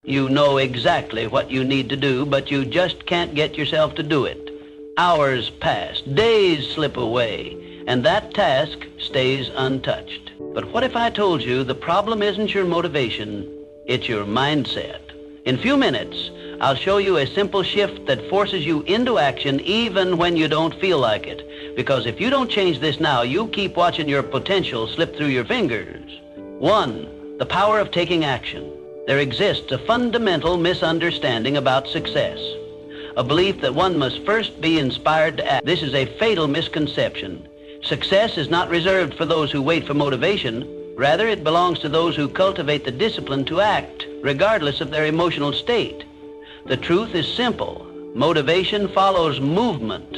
You know exactly what you need to do, but you just can't get yourself to do it. Hours pass, days slip away, and that task stays untouched. But what if I told you the problem isn't your motivation, it's your mindset? In a few minutes, I'll show you a simple shift that forces you into action even when you don't feel like it. Because if you don't change this now, you'll keep watching your potential slip through your fingers. 1. The power of taking action. There exists a fundamental misunderstanding about success. A belief that one must first be inspired to act. This is a fatal misconception. Success is not reserved for those who wait for motivation. Rather, it belongs to those who cultivate the discipline to act, regardless of their emotional state. The truth is simple. Motivation follows movement.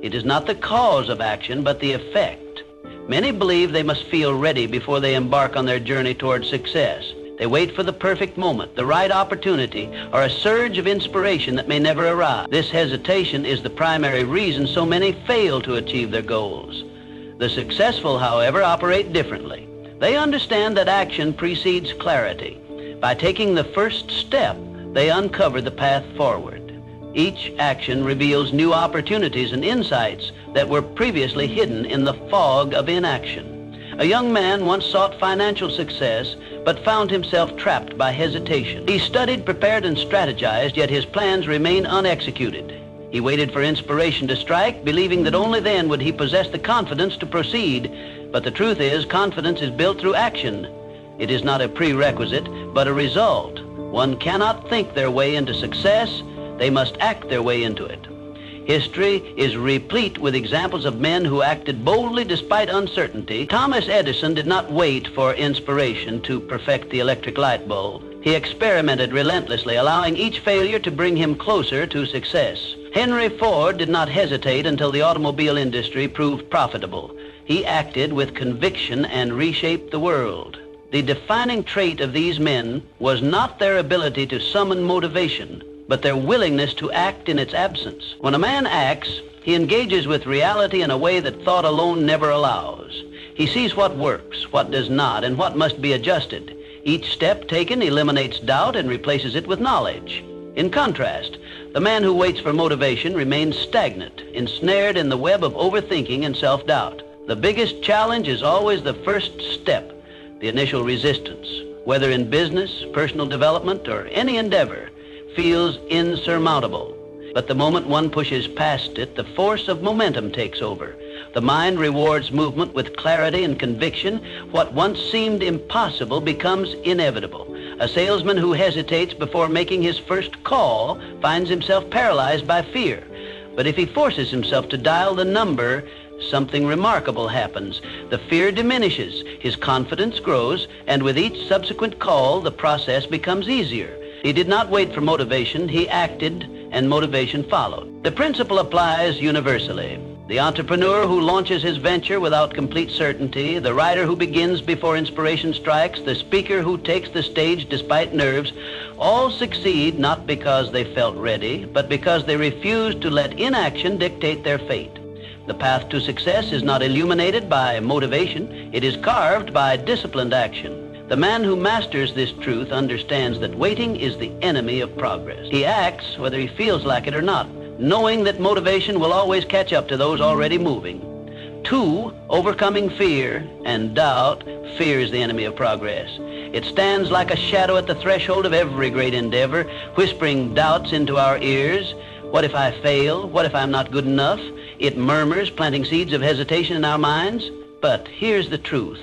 It is not the cause of action, but the effect. Many believe they must feel ready before they embark on their journey towards success. They wait for the perfect moment, the right opportunity, or a surge of inspiration that may never arrive. This hesitation is the primary reason so many fail to achieve their goals. The successful, however, operate differently. They understand that action precedes clarity. By taking the first step, they uncover the path forward. Each action reveals new opportunities and insights that were previously hidden in the fog of inaction. A young man once sought financial success, but found himself trapped by hesitation. He studied, prepared, and strategized, yet his plans remained unexecuted. He waited for inspiration to strike, believing that only then would he possess the confidence to proceed. But the truth is, confidence is built through action. It is not a prerequisite, but a result. One cannot think their way into success. They must act their way into it. History is replete with examples of men who acted boldly despite uncertainty. Thomas Edison did not wait for inspiration to perfect the electric light bulb. He experimented relentlessly, allowing each failure to bring him closer to success. Henry Ford did not hesitate until the automobile industry proved profitable. He acted with conviction and reshaped the world. The defining trait of these men was not their ability to summon motivation, but their willingness to act in its absence. When a man acts, he engages with reality in a way that thought alone never allows. He sees what works, what does not, and what must be adjusted. Each step taken eliminates doubt and replaces it with knowledge. In contrast, the man who waits for motivation remains stagnant, ensnared in the web of overthinking and self-doubt. The biggest challenge is always the first step, the initial resistance. Whether in business, personal development, or any endeavor, feels insurmountable. But the moment one pushes past it, the force of momentum takes over. The mind rewards movement with clarity and conviction. What once seemed impossible becomes inevitable. A salesman who hesitates before making his first call finds himself paralyzed by fear. But if he forces himself to dial the number, something remarkable happens. The fear diminishes, his confidence grows, and with each subsequent call, the process becomes easier. He did not wait for motivation, he acted, and motivation followed. The principle applies universally. The entrepreneur who launches his venture without complete certainty, the writer who begins before inspiration strikes, the speaker who takes the stage despite nerves, all succeed not because they felt ready, but because they refused to let inaction dictate their fate. The path to success is not illuminated by motivation, it is carved by disciplined action. The man who masters this truth understands that waiting is the enemy of progress. He acts whether he feels like it or not, knowing that motivation will always catch up to those already moving. 2, overcoming fear and doubt. Fear is the enemy of progress. It stands like a shadow at the threshold of every great endeavor, whispering doubts into our ears. What if I fail? What if I'm not good enough? It murmurs, planting seeds of hesitation in our minds. But here's the truth.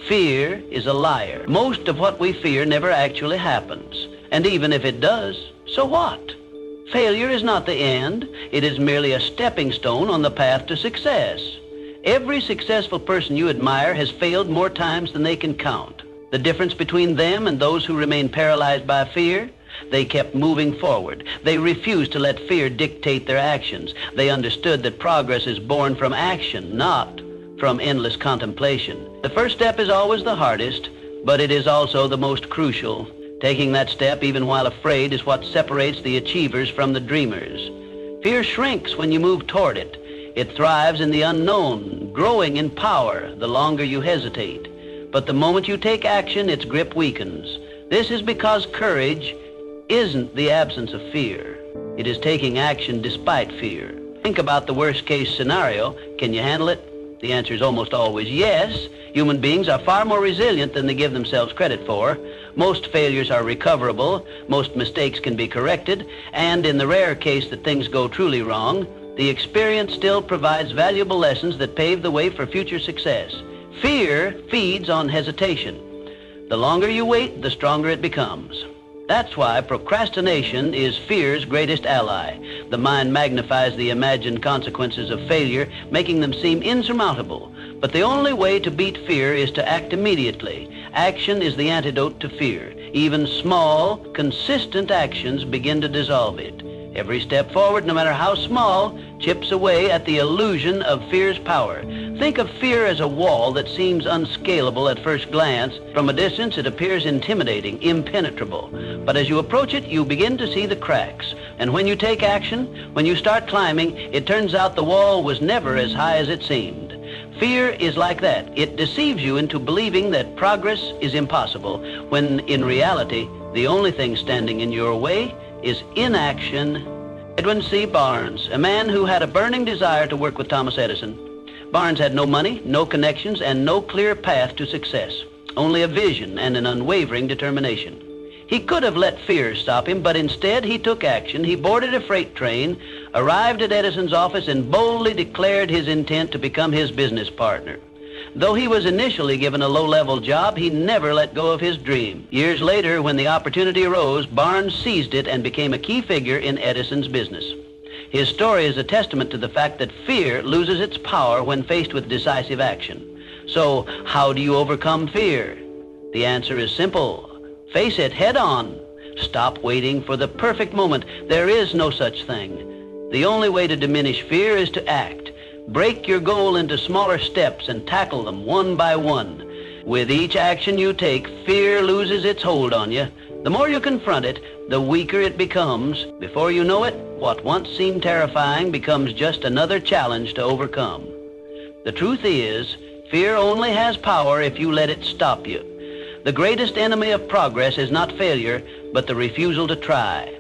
Fear is a liar. Most of what we fear never actually happens. And even if it does, so what? Failure is not the end. It is merely a stepping stone on the path to success. Every successful person you admire has failed more times than they can count. The difference between them and those who remain paralyzed by fear? They kept moving forward. They refused to let fear dictate their actions. They understood that progress is born from action, not from endless contemplation. The first step is always the hardest, but it is also the most crucial. Taking that step, even while afraid, is what separates the achievers from the dreamers. Fear shrinks when you move toward it. It thrives in the unknown, growing in power the longer you hesitate. But the moment you take action, its grip weakens. This is because courage isn't the absence of fear. It is taking action despite fear. Think about the worst-case scenario. Can you handle it? The answer is almost always yes. Human beings are far more resilient than they give themselves credit for. Most failures are recoverable, most mistakes can be corrected, and in the rare case that things go truly wrong, the experience still provides valuable lessons that pave the way for future success. Fear feeds on hesitation. The longer you wait, the stronger it becomes. That's why procrastination is fear's greatest ally. The mind magnifies the imagined consequences of failure, making them seem insurmountable. But the only way to beat fear is to act immediately. Action is the antidote to fear. Even small, consistent actions begin to dissolve it. Every step forward, no matter how small, chips away at the illusion of fear's power. Think of fear as a wall that seems unscalable at first glance. From a distance, it appears intimidating, impenetrable. But as you approach it, you begin to see the cracks. And when you take action, when you start climbing, it turns out the wall was never as high as it seemed. Fear is like that. It deceives you into believing that progress is impossible, when in reality, the only thing standing in your way is inaction. Edwin C. Barnes, a man who had a burning desire to work with Thomas Edison. Barnes had no money, no connections, and no clear path to success, only a vision and an unwavering determination. He could have let fear stop him, but instead he took action. He boarded a freight train, arrived at Edison's office, and boldly declared his intent to become his business partner. Though he was initially given a low-level job, he never let go of his dream. Years later, when the opportunity arose, Barnes seized it and became a key figure in Edison's business. His story is a testament to the fact that fear loses its power when faced with decisive action. So, how do you overcome fear? The answer is simple. Face it head on. Stop waiting for the perfect moment. There is no such thing. The only way to diminish fear is to act. Break your goal into smaller steps and tackle them one by one. With each action you take, fear loses its hold on you. The more you confront it, the weaker it becomes. Before you know it, what once seemed terrifying becomes just another challenge to overcome. The truth is, fear only has power if you let it stop you. The greatest enemy of progress is not failure, but the refusal to try.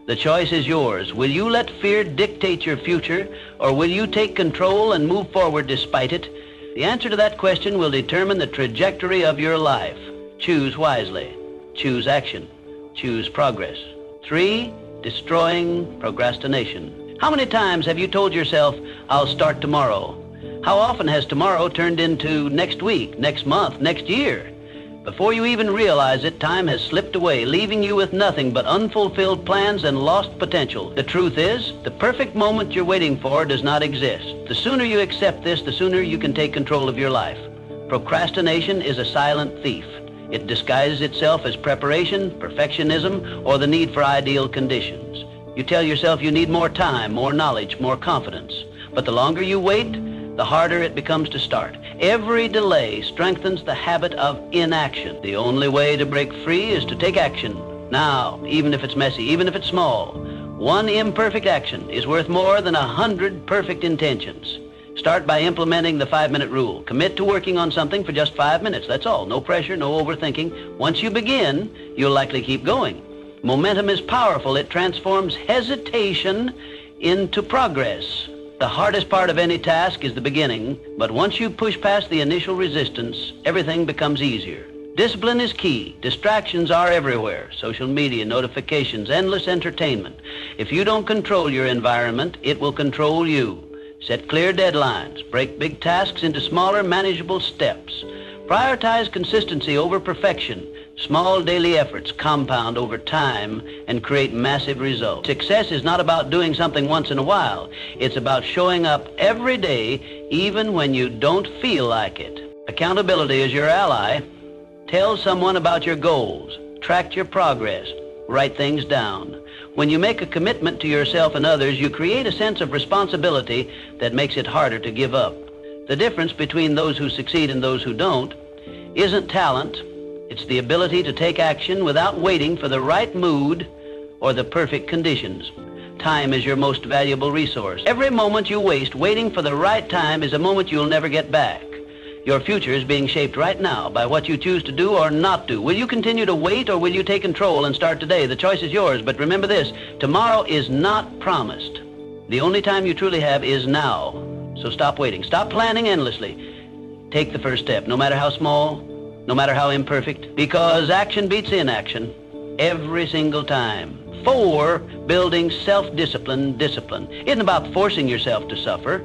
The choice is yours. Will you let fear dictate your future, or will you take control and move forward despite it? The answer to that question will determine the trajectory of your life. Choose wisely. Choose action. Choose progress. 3, destroying procrastination. How many times have you told yourself, I'll start tomorrow? How often has tomorrow turned into next week, next month, next year? Before you even realize it, time has slipped away, leaving you with nothing but unfulfilled plans and lost potential. The truth is, the perfect moment you're waiting for does not exist. The sooner you accept this, the sooner you can take control of your life. Procrastination is a silent thief. It disguises itself as preparation, perfectionism, or the need for ideal conditions. You tell yourself you need more time, more knowledge, more confidence. But the longer you wait, the harder it becomes to start. Every delay strengthens the habit of inaction. The only way to break free is to take action. Now, even if it's messy, even if it's small. One imperfect action is worth more than 100 perfect intentions. Start by implementing the 5-minute rule. Commit to working on something for just 5 minutes. That's all. No pressure, no overthinking. Once you begin, you'll likely keep going. Momentum is powerful. It transforms hesitation into progress. The hardest part of any task is the beginning, but once you push past the initial resistance, everything becomes easier. Discipline is key. Distractions are everywhere. Social media, notifications, endless entertainment. If you don't control your environment, it will control you. Set clear deadlines. Break big tasks into smaller, manageable steps. Prioritize consistency over perfection. Small daily efforts compound over time and create massive results. Success is not about doing something once in a while. It's about showing up every day, even when you don't feel like it. Accountability is your ally. Tell someone about your goals. Track your progress. Write things down. When you make a commitment to yourself and others, you create a sense of responsibility that makes it harder to give up. The difference between those who succeed and those who don't isn't talent. It's the ability to take action without waiting for the right mood or the perfect conditions. Time is your most valuable resource. Every moment you waste waiting for the right time is a moment you'll never get back. Your future is being shaped right now by what you choose to do or not do. Will you continue to wait, or will you take control and start today? The choice is yours, but remember this, tomorrow is not promised. The only time you truly have is now. So stop waiting. Stop planning endlessly. Take the first step, no matter how small, no matter how imperfect, because action beats inaction every single time. 4, building self-discipline. Discipline isn't about forcing yourself to suffer.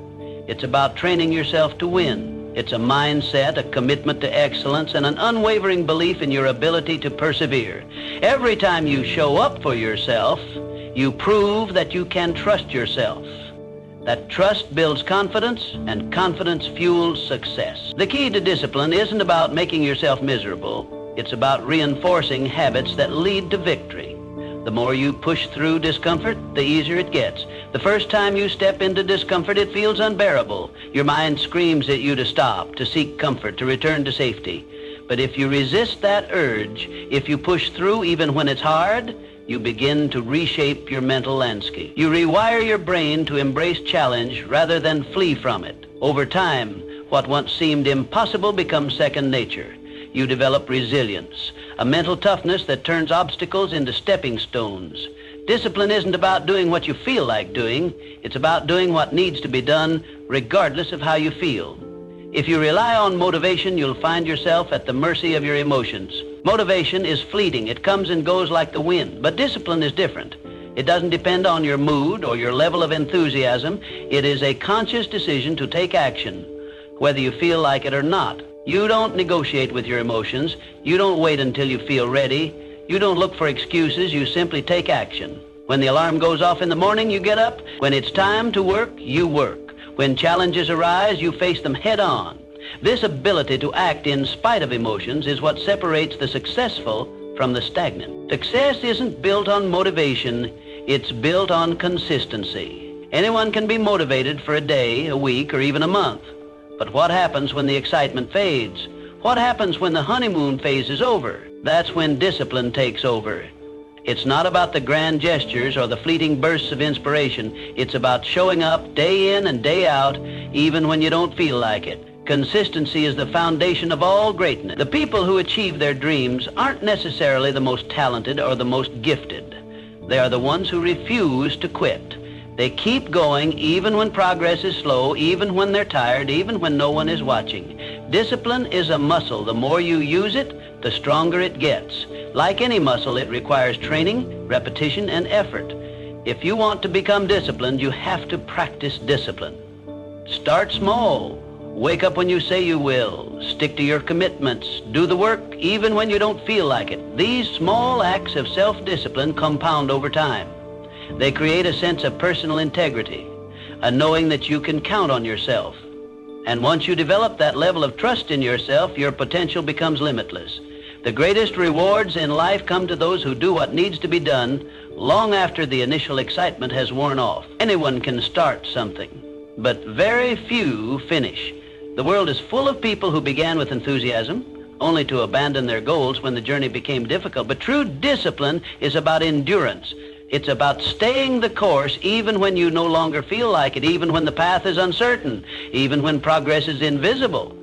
It's about training yourself to win. It's a mindset, a commitment to excellence, and an unwavering belief in your ability to persevere. Every time you show up for yourself, you prove that you can trust yourself. That trust builds confidence, and confidence fuels success. The key to discipline isn't about making yourself miserable. It's about reinforcing habits that lead to victory. The more you push through discomfort, the easier it gets. The first time you step into discomfort, it feels unbearable. Your mind screams at you to stop, to seek comfort, to return to safety. But if you resist that urge, if you push through even when it's hard, you begin to reshape your mental landscape. You rewire your brain to embrace challenge rather than flee from it. Over time, what once seemed impossible becomes second nature. You develop resilience, a mental toughness that turns obstacles into stepping stones. Discipline isn't about doing what you feel like doing. It's about doing what needs to be done regardless of how you feel. If you rely on motivation, you'll find yourself at the mercy of your emotions. Motivation is fleeting. It comes and goes like the wind. But discipline is different. It doesn't depend on your mood or your level of enthusiasm. It is a conscious decision to take action, whether you feel like it or not. You don't negotiate with your emotions. You don't wait until you feel ready. You don't look for excuses. You simply take action. When the alarm goes off in the morning, you get up. When it's time to work, you work. When challenges arise, you face them head on. This ability to act in spite of emotions is what separates the successful from the stagnant. Success isn't built on motivation. It's built on consistency. Anyone can be motivated for a day, a week, or even a month. But what happens when the excitement fades? What happens when the honeymoon phase is over? That's when discipline takes over. It's not about the grand gestures or the fleeting bursts of inspiration. It's about showing up day in and day out, even when you don't feel like it. Consistency is the foundation of all greatness. The people who achieve their dreams aren't necessarily the most talented or the most gifted. They are the ones who refuse to quit. They keep going even when progress is slow, even when they're tired, even when no one is watching. Discipline is a muscle. The more you use it, the stronger it gets. Like any muscle, it requires training, repetition, and effort. If you want to become disciplined, you have to practice discipline. Start small. Wake up when you say you will. Stick to your commitments. Do the work even when you don't feel like it. These small acts of self-discipline compound over time. They create a sense of personal integrity, a knowing that you can count on yourself. And once you develop that level of trust in yourself, your potential becomes limitless. The greatest rewards in life come to those who do what needs to be done long after the initial excitement has worn off. Anyone can start something, but very few finish. The world is full of people who began with enthusiasm, only to abandon their goals when the journey became difficult. But true discipline is about endurance. It's about staying the course even when you no longer feel like it, even when the path is uncertain, even when progress is invisible.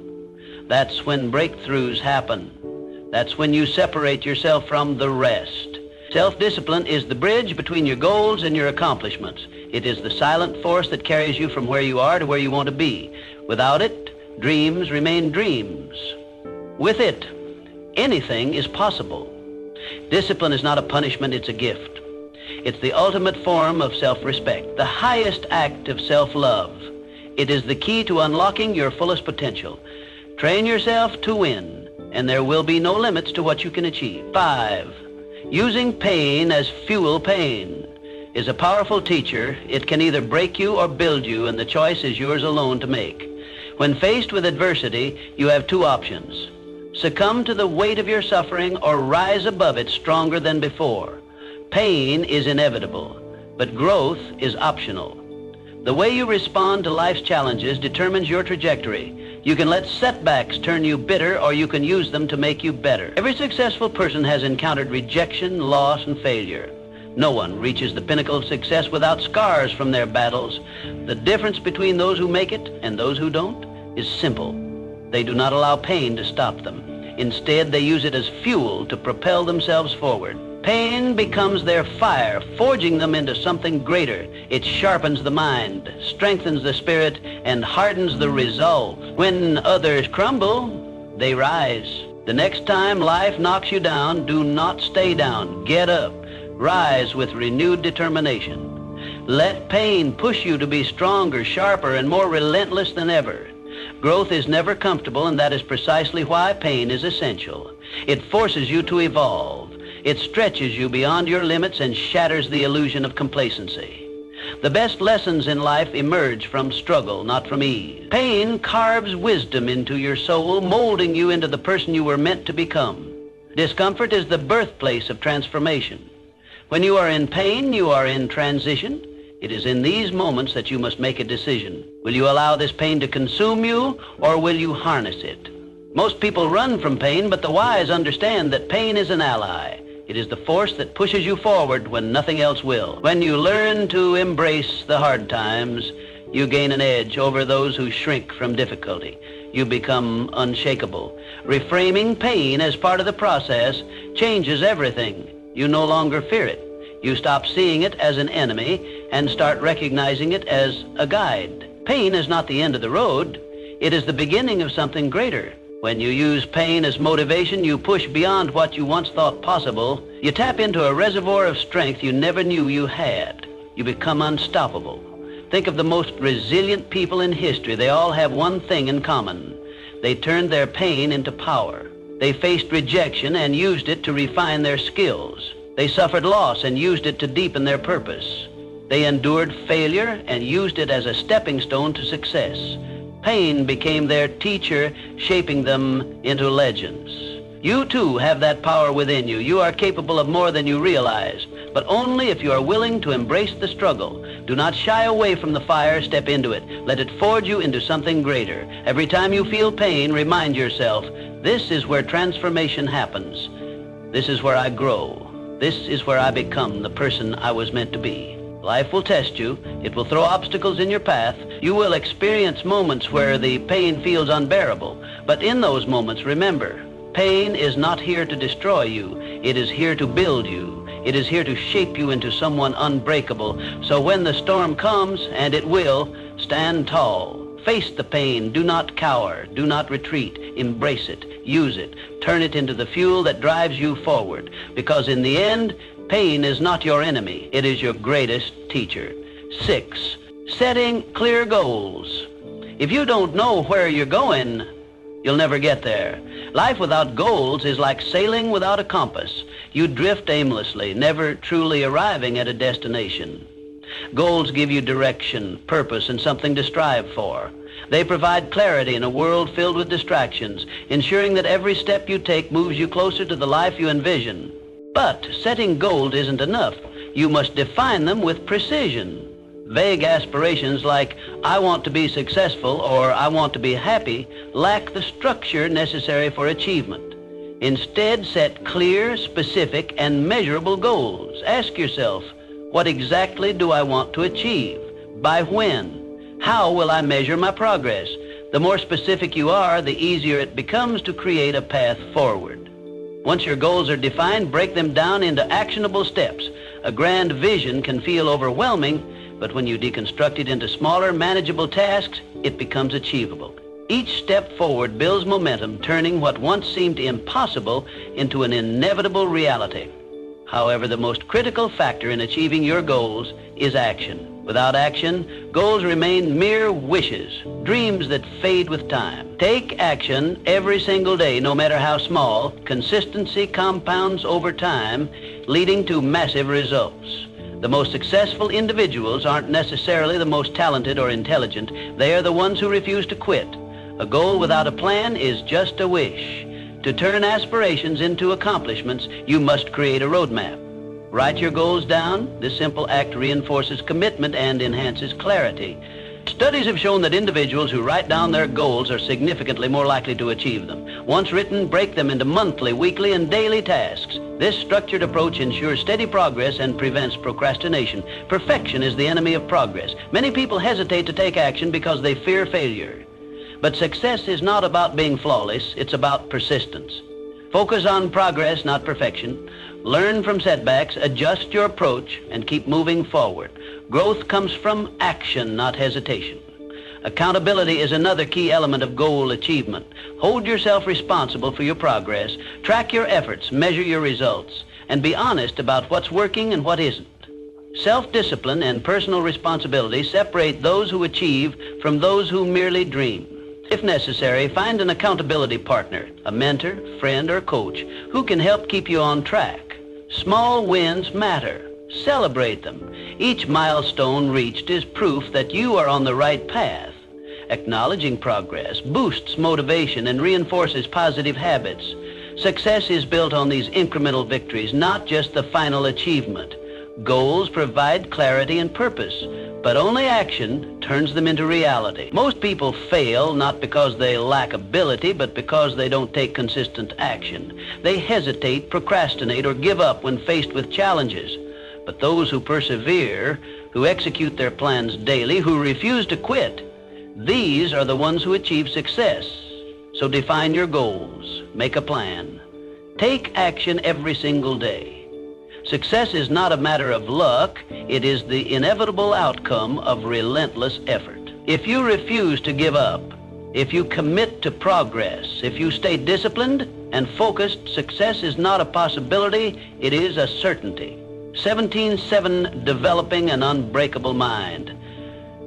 That's when breakthroughs happen. That's when you separate yourself from the rest. Self-discipline is the bridge between your goals and your accomplishments. It is the silent force that carries you from where you are to where you want to be. Without it, dreams remain dreams. With it, anything is possible. Discipline is not a punishment, it's a gift. It's the ultimate form of self-respect, the highest act of self-love. It is the key to unlocking your fullest potential. Train yourself to win, and there will be no limits to what you can achieve. 5, using pain as fuel. Pain is a powerful teacher. It can either break you or build you, and the choice is yours alone to make. When faced with adversity, you have 2 options. Succumb to the weight of your suffering or rise above it stronger than before. Pain is inevitable, but growth is optional. The way you respond to life's challenges determines your trajectory. You can let setbacks turn you bitter, or you can use them to make you better. Every successful person has encountered rejection, loss, and failure. No one reaches the pinnacle of success without scars from their battles. The difference between those who make it and those who don't is simple. They do not allow pain to stop them. Instead, they use it as fuel to propel themselves forward. Pain becomes their fire, forging them into something greater. It sharpens the mind, strengthens the spirit, and hardens the resolve. When others crumble, they rise. The next time life knocks you down, do not stay down. Get up. Rise with renewed determination. Let pain push you to be stronger, sharper, and more relentless than ever. Growth is never comfortable, and that is precisely why pain is essential. It forces you to evolve. It stretches you beyond your limits and shatters the illusion of complacency. The best lessons in life emerge from struggle, not from ease. Pain carves wisdom into your soul, molding you into the person you were meant to become. Discomfort is the birthplace of transformation. When you are in pain, you are in transition. It is in these moments that you must make a decision. Will you allow this pain to consume you, or will you harness it? Most people run from pain, but the wise understand that pain is an ally. It is the force that pushes you forward when nothing else will. When you learn to embrace the hard times, you gain an edge over those who shrink from difficulty. You become unshakable. Reframing pain as part of the process changes everything. You no longer fear it. You stop seeing it as an enemy and start recognizing it as a guide. Pain is not the end of the road. It is the beginning of something greater. When you use pain as motivation, you push beyond what you once thought possible. You tap into a reservoir of strength you never knew you had. You become unstoppable. Think of the most resilient people in history. They all have one thing in common. They turned their pain into power. They faced rejection and used it to refine their skills. They suffered loss and used it to deepen their purpose. They endured failure and used it as a stepping stone to success. Pain became their teacher, shaping them into legends. You too have that power within you. You are capable of more than you realize, but only if you are willing to embrace the struggle. Do not shy away from the fire, step into it. Let it forge you into something greater. Every time you feel pain, remind yourself, this is where transformation happens. This is where I grow. This is where I become the person I was meant to be. Life will test you. It will throw obstacles in your path. You will experience moments where the pain feels unbearable. But in those moments, remember, pain is not here to destroy you. It is here to build you. It is here to shape you into someone unbreakable. So when the storm comes, and it will, stand tall. Face the pain. Do not cower. Do not retreat. Embrace it. Use it. Turn it into the fuel that drives you forward. Because in the end, pain is not your enemy. It is your greatest teacher. 6, setting clear goals. If you don't know where you're going, you'll never get there. Life without goals is like sailing without a compass. You drift aimlessly, never truly arriving at a destination. Goals give you direction, purpose, and something to strive for. They provide clarity in a world filled with distractions, ensuring that every step you take moves you closer to the life you envision. But setting goals isn't enough. You must define them with precision. Vague aspirations like, I want to be successful or I want to be happy, lack the structure necessary for achievement. Instead, set clear, specific, and measurable goals. Ask yourself, what exactly do I want to achieve? By when? How will I measure my progress? The more specific you are, the easier it becomes to create a path forward. Once your goals are defined, break them down into actionable steps. A grand vision can feel overwhelming, but when you deconstruct it into smaller, manageable tasks, it becomes achievable. Each step forward builds momentum, turning what once seemed impossible into an inevitable reality. However, the most critical factor in achieving your goals is action. Without action, goals remain mere wishes, dreams that fade with time. Take action every single day, no matter how small. Consistency compounds over time, leading to massive results. The most successful individuals aren't necessarily the most talented or intelligent. They are the ones who refuse to quit. A goal without a plan is just a wish. To turn aspirations into accomplishments, you must create a roadmap. Write your goals down. This simple act reinforces commitment and enhances clarity. Studies have shown that individuals who write down their goals are significantly more likely to achieve them. Once written, break them into monthly, weekly, and daily tasks. This structured approach ensures steady progress and prevents procrastination. Perfection is the enemy of progress. Many people hesitate to take action because they fear failure. But success is not about being flawless, it's about persistence. Focus on progress, not perfection. Learn from setbacks, adjust your approach, and keep moving forward. Growth comes from action, not hesitation. Accountability is another key element of goal achievement. Hold yourself responsible for your progress, track your efforts, measure your results, and be honest about what's working and what isn't. Self-discipline and personal responsibility separate those who achieve from those who merely dream. If necessary, find an accountability partner, a mentor, friend, or coach who can help keep you on track. Small wins matter. Celebrate them. Each milestone reached is proof that you are on the right path. Acknowledging progress boosts motivation and reinforces positive habits. Success is built on these incremental victories, not just the final achievement. Goals provide clarity and purpose, but only action turns them into reality. Most people fail not because they lack ability, but because they don't take consistent action. They hesitate, procrastinate, or give up when faced with challenges. But those who persevere, who execute their plans daily, who refuse to quit, these are the ones who achieve success. So define your goals, make a plan. Take action every single day. Success is not a matter of luck, it is the inevitable outcome of relentless effort. If you refuse to give up, if you commit to progress, if you stay disciplined and focused, success is not a possibility, it is a certainty. 17-7, developing an unbreakable mind.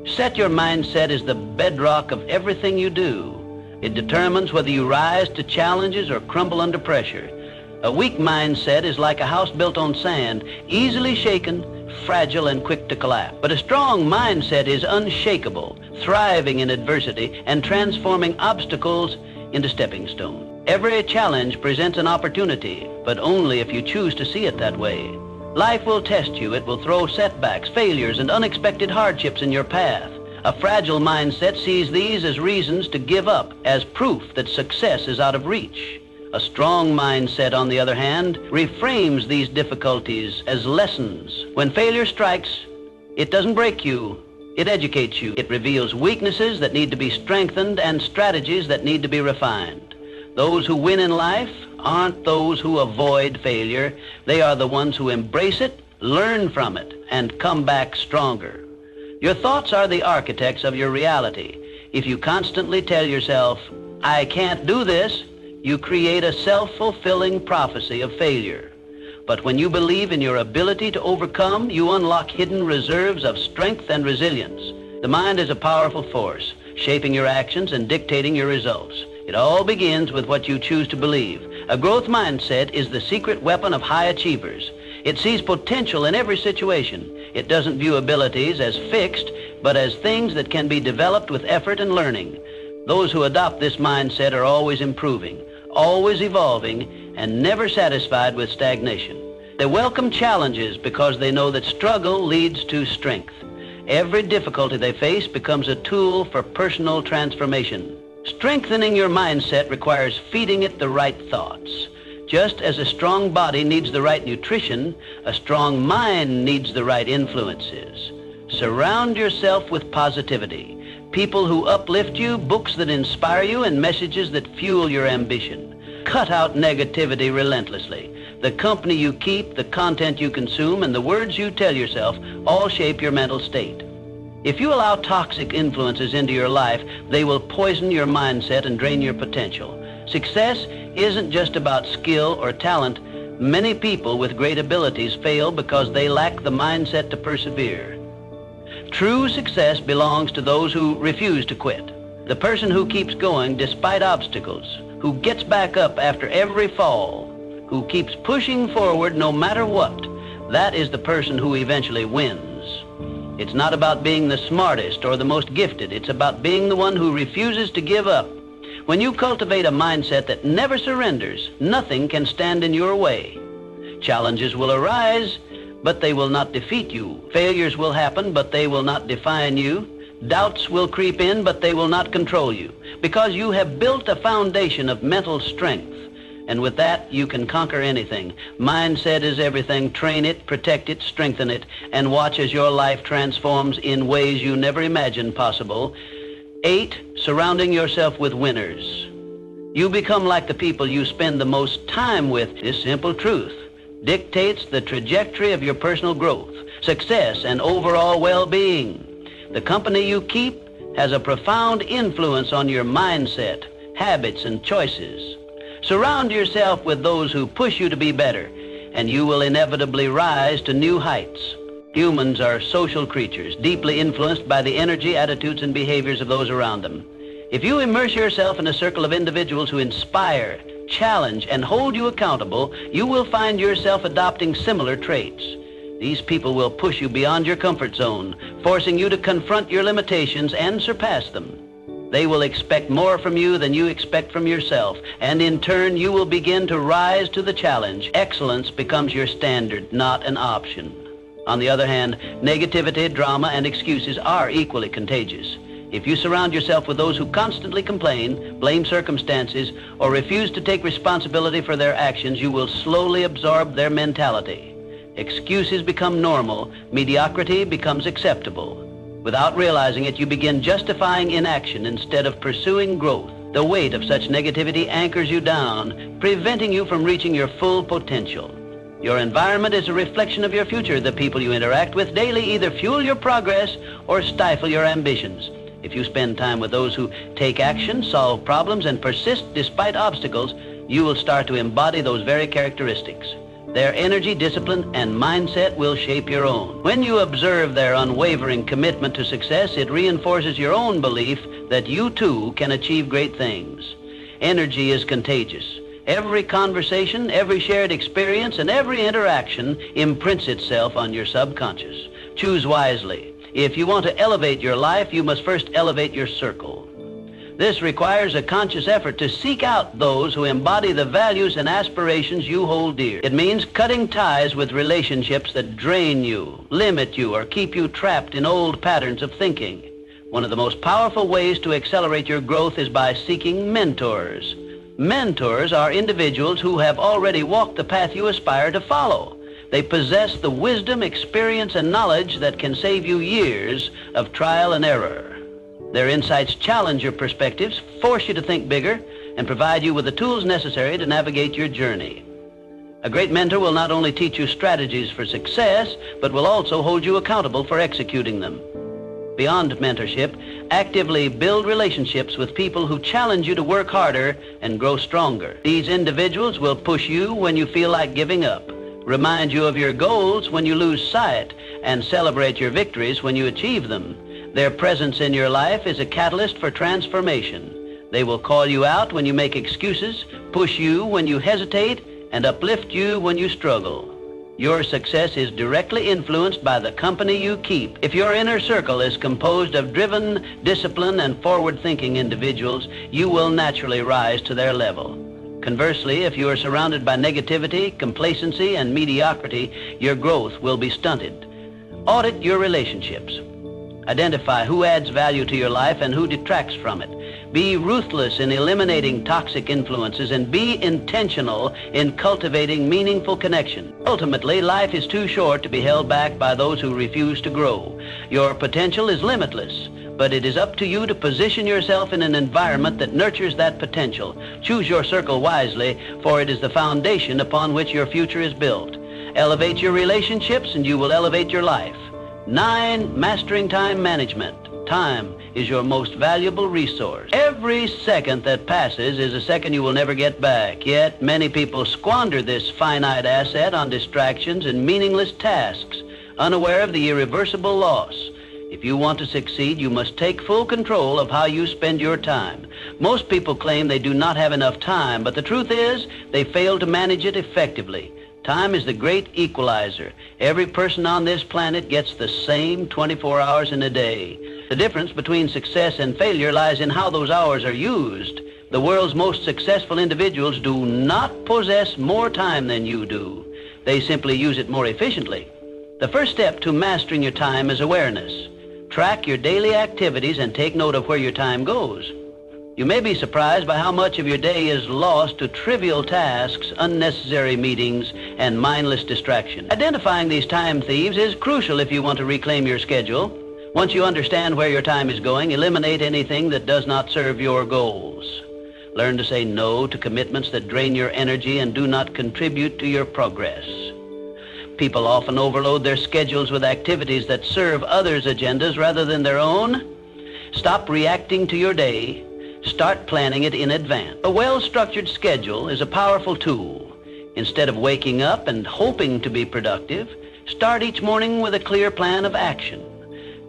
Set your mindset as the bedrock of everything you do. It determines whether you rise to challenges or crumble under pressure. A weak mindset is like a house built on sand, easily shaken, fragile, and quick to collapse. But a strong mindset is unshakable, thriving in adversity, and transforming obstacles into stepping stones. Every challenge presents an opportunity, but only if you choose to see it that way. Life will test you. It will throw setbacks, failures, and unexpected hardships in your path. A fragile mindset sees these as reasons to give up, as proof that success is out of reach. A strong mindset, on the other hand, reframes these difficulties as lessons. When failure strikes, it doesn't break you, it educates you. It reveals weaknesses that need to be strengthened and strategies that need to be refined. Those who win in life aren't those who avoid failure. They are the ones who embrace it, learn from it, and come back stronger. Your thoughts are the architects of your reality. If you constantly tell yourself, "I can't do this," you create a self-fulfilling prophecy of failure. But when you believe in your ability to overcome, you unlock hidden reserves of strength and resilience. The mind is a powerful force, shaping your actions and dictating your results. It all begins with what you choose to believe. A growth mindset is the secret weapon of high achievers. It sees potential in every situation. It doesn't view abilities as fixed, but as things that can be developed with effort and learning. Those who adopt this mindset are always improving, always evolving, and never satisfied with stagnation. They welcome challenges because they know that struggle leads to strength. Every difficulty they face becomes a tool for personal transformation. Strengthening your mindset requires feeding it the right thoughts. Just as a strong body needs the right nutrition, a strong mind needs the right influences. Surround yourself with positivity. People who uplift you, books that inspire you, and messages that fuel your ambition. Cut out negativity relentlessly. The company you keep, the content you consume, and the words you tell yourself all shape your mental state. If you allow toxic influences into your life, they will poison your mindset and drain your potential. Success isn't just about skill or talent. Many people with great abilities fail because they lack the mindset to persevere. True success belongs to those who refuse to quit. The person who keeps going despite obstacles, who gets back up after every fall, who keeps pushing forward no matter what, that is the person who eventually wins. It's not about being the smartest or the most gifted. It's about being the one who refuses to give up. When you cultivate a mindset that never surrenders, nothing can stand in your way. Challenges will arise, but they will not defeat you. Failures will happen, but they will not define you. Doubts will creep in, but they will not control you, because you have built a foundation of mental strength. And with that, you can conquer anything. Mindset is everything. Train it, protect it, strengthen it, and watch as your life transforms in ways you never imagined possible. 8, surrounding yourself with winners. You become like the people you spend the most time with. This simple truth dictates the trajectory of your personal growth, success, and overall well-being. The company you keep has a profound influence on your mindset, habits, and choices. Surround yourself with those who push you to be better, and you will inevitably rise to new heights. Humans are social creatures, deeply influenced by the energy, attitudes, and behaviors of those around them. If you immerse yourself in a circle of individuals who inspire, challenge, and hold you accountable, you will find yourself adopting similar traits. These people will push you beyond your comfort zone, forcing you to confront your limitations and surpass them. They will expect more from you than you expect from yourself, and in turn, you will begin to rise to the challenge. Excellence becomes your standard, not an option. On the other hand, negativity, drama, and excuses are equally contagious. If you surround yourself with those who constantly complain, blame circumstances, or refuse to take responsibility for their actions, you will slowly absorb their mentality. Excuses become normal, mediocrity becomes acceptable. Without realizing it, you begin justifying inaction instead of pursuing growth. The weight of such negativity anchors you down, preventing you from reaching your full potential. Your environment is a reflection of your future. The people you interact with daily either fuel your progress or stifle your ambitions. If you spend time with those who take action, solve problems, and persist despite obstacles, you will start to embody those very characteristics. Their energy, discipline, and mindset will shape your own. When you observe their unwavering commitment to success, it reinforces your own belief that you too can achieve great things. Energy is contagious. Every conversation, every shared experience, and every interaction imprints itself on your subconscious. Choose wisely. If you want to elevate your life, you must first elevate your circle. This requires a conscious effort to seek out those who embody the values and aspirations you hold dear. It means cutting ties with relationships that drain you, limit you, or keep you trapped in old patterns of thinking. One of the most powerful ways to accelerate your growth is by seeking mentors. Mentors are individuals who have already walked the path you aspire to follow. They possess the wisdom, experience, and knowledge that can save you years of trial and error. Their insights challenge your perspectives, force you to think bigger, and provide you with the tools necessary to navigate your journey. A great mentor will not only teach you strategies for success, but will also hold you accountable for executing them. Beyond mentorship, actively build relationships with people who challenge you to work harder and grow stronger. These individuals will push you when you feel like giving up, remind you of your goals when you lose sight, and celebrate your victories when you achieve them. Their presence in your life is a catalyst for transformation. They will call you out when you make excuses, push you when you hesitate, and uplift you when you struggle. Your success is directly influenced by the company you keep. If your inner circle is composed of driven, disciplined, and forward-thinking individuals, you will naturally rise to their level. Conversely, if you are surrounded by negativity, complacency, and mediocrity, your growth will be stunted. Audit your relationships. Identify who adds value to your life and who detracts from it. Be ruthless in eliminating toxic influences and be intentional in cultivating meaningful connection. Ultimately, life is too short to be held back by those who refuse to grow. Your potential is limitless, but it is up to you to position yourself in an environment that nurtures that potential. Choose your circle wisely, for it is the foundation upon which your future is built. Elevate your relationships and you will elevate your life. 9, mastering time management. Time is your most valuable resource. Every second that passes is a second you will never get back. Yet many people squander this finite asset on distractions and meaningless tasks, unaware of the irreversible loss. If you want to succeed, you must take full control of how you spend your time. Most people claim they do not have enough time, but the truth is they fail to manage it effectively. Time is the great equalizer. Every person on this planet gets the same 24 hours in a day. The difference between success and failure lies in how those hours are used. The world's most successful individuals do not possess more time than you do. They simply use it more efficiently. The first step to mastering your time is awareness. Track your daily activities and take note of where your time goes. You may be surprised by how much of your day is lost to trivial tasks, unnecessary meetings, and mindless distraction. Identifying these time thieves is crucial if you want to reclaim your schedule. Once you understand where your time is going, eliminate anything that does not serve your goals. Learn to say no to commitments that drain your energy and do not contribute to your progress. People often overload their schedules with activities that serve others' agendas rather than their own. Stop reacting to your day. Start planning it in advance. A well-structured schedule is a powerful tool. Instead of waking up and hoping to be productive, start each morning with a clear plan of action.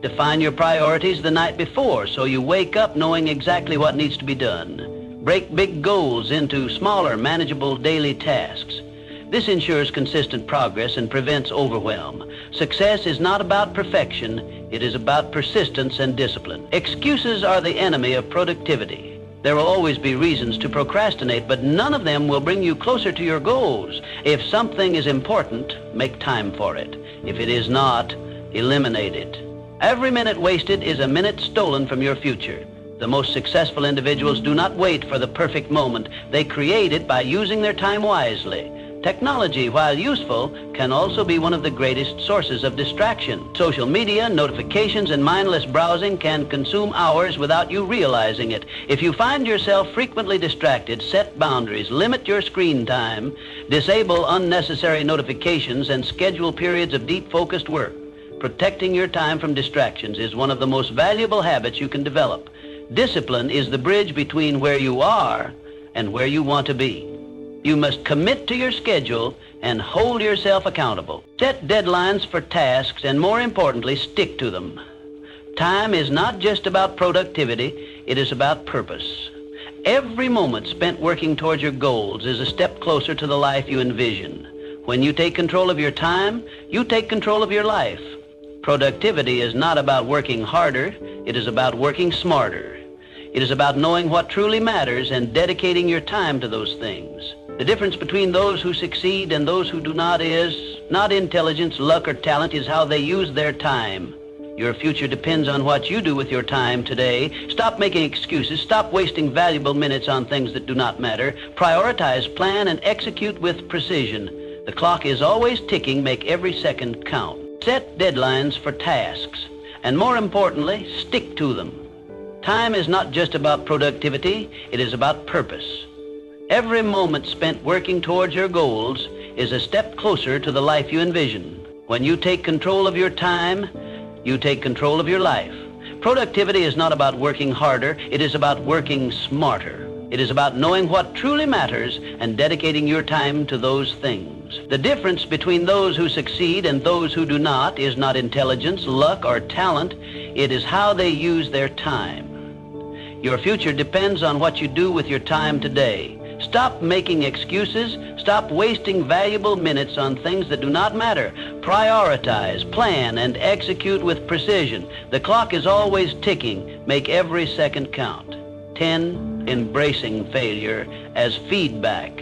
Define your priorities the night before so you wake up knowing exactly what needs to be done. Break big goals into smaller, manageable daily tasks. This ensures consistent progress and prevents overwhelm. Success is not about perfection. It is about persistence and discipline. Excuses are the enemy of productivity. There will always be reasons to procrastinate, but none of them will bring you closer to your goals. If something is important, make time for it. If it is not, eliminate it. Every minute wasted is a minute stolen from your future. The most successful individuals do not wait for the perfect moment. They create it by using their time wisely. Technology, while useful, can also be one of the greatest sources of distraction. Social media, notifications, and mindless browsing can consume hours without you realizing it. If you find yourself frequently distracted, set boundaries, limit your screen time, disable unnecessary notifications, and schedule periods of deep focused work. Protecting your time from distractions is one of the most valuable habits you can develop. Discipline is the bridge between where you are and where you want to be. You must commit to your schedule and hold yourself accountable. Set deadlines for tasks and, more importantly, stick to them. Time is not just about productivity, it is about purpose. Every moment spent working towards your goals is a step closer to the life you envision. When you take control of your time, you take control of your life. Productivity is not about working harder, it is about working smarter. It is about knowing what truly matters and dedicating your time to those things. The difference between those who succeed and those who do not is not intelligence, luck, or talent, is how they use their time. Your future depends on what you do with your time today. Stop making excuses. Stop wasting valuable minutes on things that do not matter. Prioritize, plan, and execute with precision. The clock is always ticking. Make every second count. Set deadlines for tasks, and more importantly, stick to them. Time is not just about productivity, it is about purpose. Every moment spent working towards your goals is a step closer to the life you envision. When you take control of your time, you take control of your life. Productivity is not about working harder, it is about working smarter. It is about knowing what truly matters and dedicating your time to those things. The difference between those who succeed and those who do not is not intelligence, luck, or talent. It is how they use their time. Your future depends on what you do with your time today. Stop making excuses. Stop wasting valuable minutes on things that do not matter. Prioritize, plan, and execute with precision. The clock is always ticking. Make every second count. 10. Embracing failure as feedback.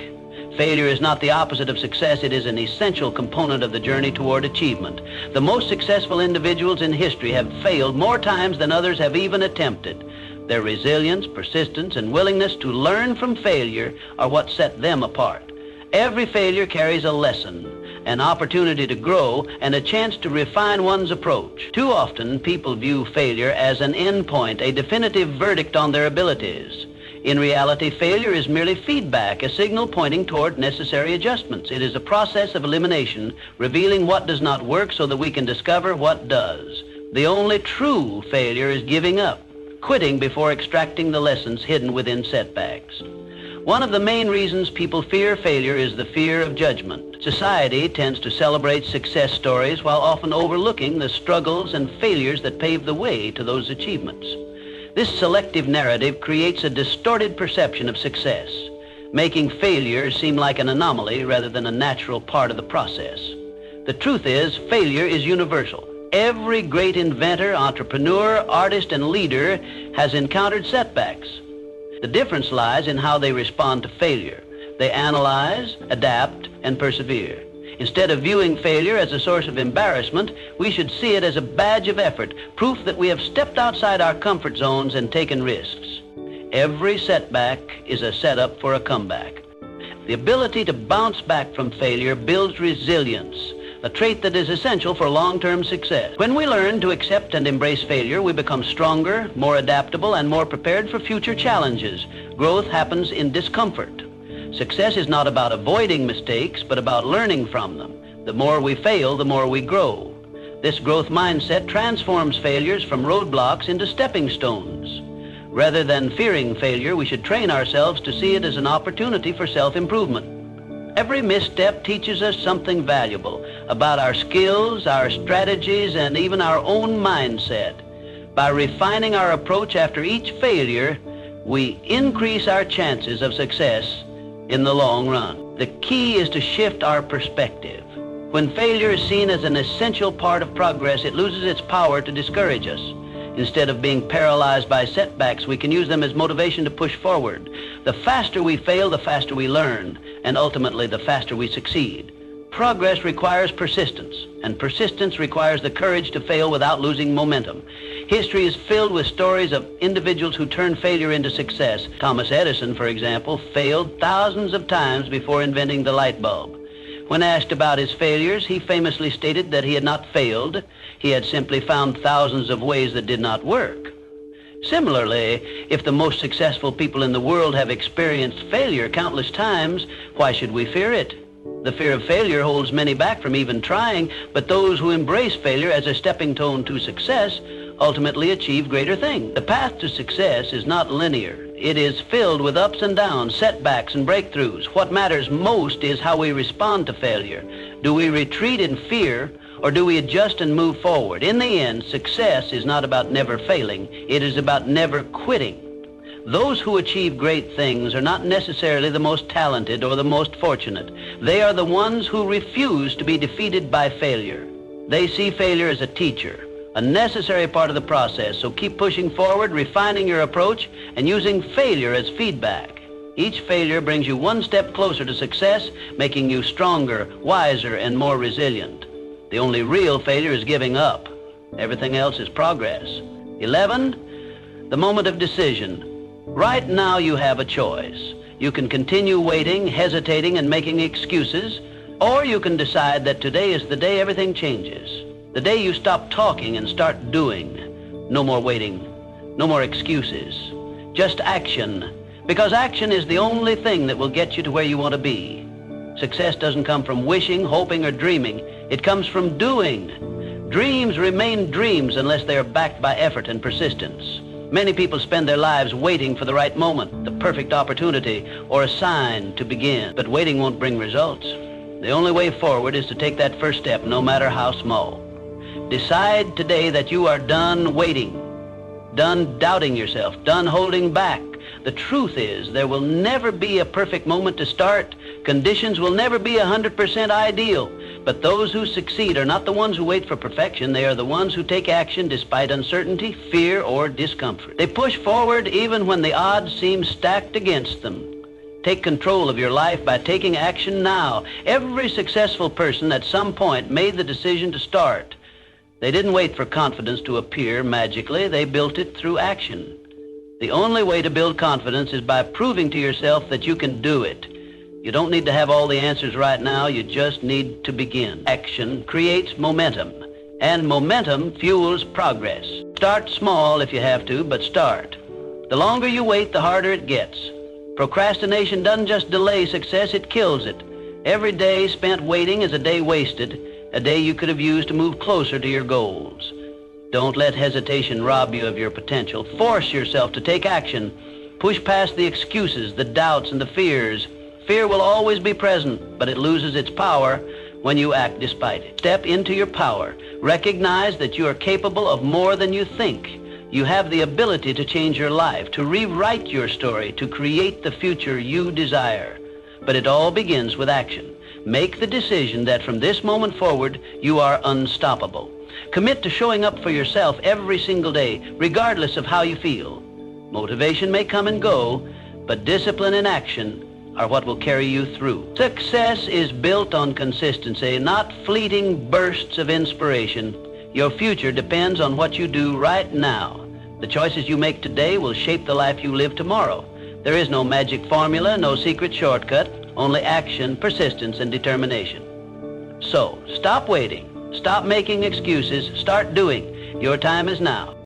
Failure is not the opposite of success. It is an essential component of the journey toward achievement. The most successful individuals in history have failed more times than others have even attempted. Their resilience, persistence, and willingness to learn from failure are what set them apart. Every failure carries a lesson, an opportunity to grow, and a chance to refine one's approach. Too often, people view failure as an endpoint, a definitive verdict on their abilities. In reality, failure is merely feedback, a signal pointing toward necessary adjustments. It is a process of elimination, revealing what does not work so that we can discover what does. The only true failure is giving up, quitting before extracting the lessons hidden within setbacks. One of the main reasons people fear failure is the fear of judgment. Society tends to celebrate success stories while often overlooking the struggles and failures that pave the way to those achievements. This selective narrative creates a distorted perception of success, making failure seem like an anomaly rather than a natural part of the process. The truth is, failure is universal. Every great inventor, entrepreneur, artist, and leader has encountered setbacks. The difference lies in how they respond to failure. They analyze, adapt, and persevere. Instead of viewing failure as a source of embarrassment, we should see it as a badge of effort, proof that we have stepped outside our comfort zones and taken risks. Every setback is a setup for a comeback. The ability to bounce back from failure builds resilience. a trait that is essential for long-term success. When we learn to accept and embrace failure, we become stronger, more adaptable, and more prepared for future challenges. Growth happens in discomfort. Success is not about avoiding mistakes, but about learning from them. The more we fail, the more we grow. This growth mindset transforms failures from roadblocks into stepping stones. Rather than fearing failure, we should train ourselves to see it as an opportunity for self-improvement. Every misstep teaches us something valuable about our skills, our strategies, and even our own mindset. By refining our approach after each failure, we increase our chances of success in the long run. The key is to shift our perspective. When failure is seen as an essential part of progress, it loses its power to discourage us. Instead of being paralyzed by setbacks, we can use them as motivation to push forward. The faster we fail, the faster we learn, and ultimately the faster we succeed. Progress requires persistence, and persistence requires the courage to fail without losing momentum. History is filled with stories of individuals who turned failure into success. Thomas Edison, for example, failed thousands of times before inventing the light bulb. When asked about his failures, he famously stated that he had not failed. He had simply found thousands of ways that did not work. Similarly, if the most successful people in the world have experienced failure countless times, why should we fear it? The fear of failure holds many back from even trying, but those who embrace failure as a stepping stone to success ultimately achieve greater things. The path to success is not linear. It is filled with ups and downs, setbacks and breakthroughs. What matters most is how we respond to failure. Do we retreat in fear, or do we adjust and move forward? In the end, success is not about never failing. It is about never quitting. Those who achieve great things are not necessarily the most talented or the most fortunate. They are the ones who refuse to be defeated by failure. They see failure as a teacher, a necessary part of the process, so keep pushing forward, refining your approach, and using failure as feedback. Each failure brings you one step closer to success, making you stronger, wiser, and more resilient. The only real failure is giving up. Everything else is progress. 11, the moment of decision. Right now you have a choice. You can continue waiting, hesitating, and making excuses, or you can decide that today is the day everything changes. The day you stop talking and start doing. No more waiting, no more excuses, just action. Because action is the only thing that will get you to where you want to be. Success doesn't come from wishing, hoping, or dreaming. It comes from doing. Dreams remain dreams unless they are backed by effort and persistence. Many people spend their lives waiting for the right moment, the perfect opportunity, or a sign to begin. But waiting won't bring results. The only way forward is to take that first step, no matter how small. Decide today that you are done waiting, done doubting yourself, done holding back. The truth is, there will never be a perfect moment to start. Conditions will never be 100% ideal. But those who succeed are not the ones who wait for perfection. They are the ones who take action despite uncertainty, fear, or discomfort. They push forward even when the odds seem stacked against them. Take control of your life by taking action now. Every successful person at some point made the decision to start. They didn't wait for confidence to appear magically. They built it through action. The only way to build confidence is by proving to yourself that you can do it. You don't need to have all the answers right now. You just need to begin. Action creates momentum, and momentum fuels progress. Start small if you have to, but start. The longer you wait, the harder it gets. Procrastination doesn't just delay success, it kills it. Every day spent waiting is a day wasted, a day you could have used to move closer to your goals. Don't let hesitation rob you of your potential. Force yourself to take action. Push past the excuses, the doubts, and the fears. Fear will always be present, but it loses its power when you act despite it. Step into your power. Recognize that you are capable of more than you think. You have the ability to change your life, to rewrite your story, to create the future you desire. But it all begins with action. Make the decision that from this moment forward, you are unstoppable. Commit to showing up for yourself every single day, regardless of how you feel. Motivation may come and go, but discipline and action are what will carry you through. Success is built on consistency, not fleeting bursts of inspiration. Your future depends on what you do right now. The choices you make today will shape the life you live tomorrow. There is no magic formula, no secret shortcut, only action, persistence, and determination. So, stop waiting. Stop making excuses. Start doing. Your time is now.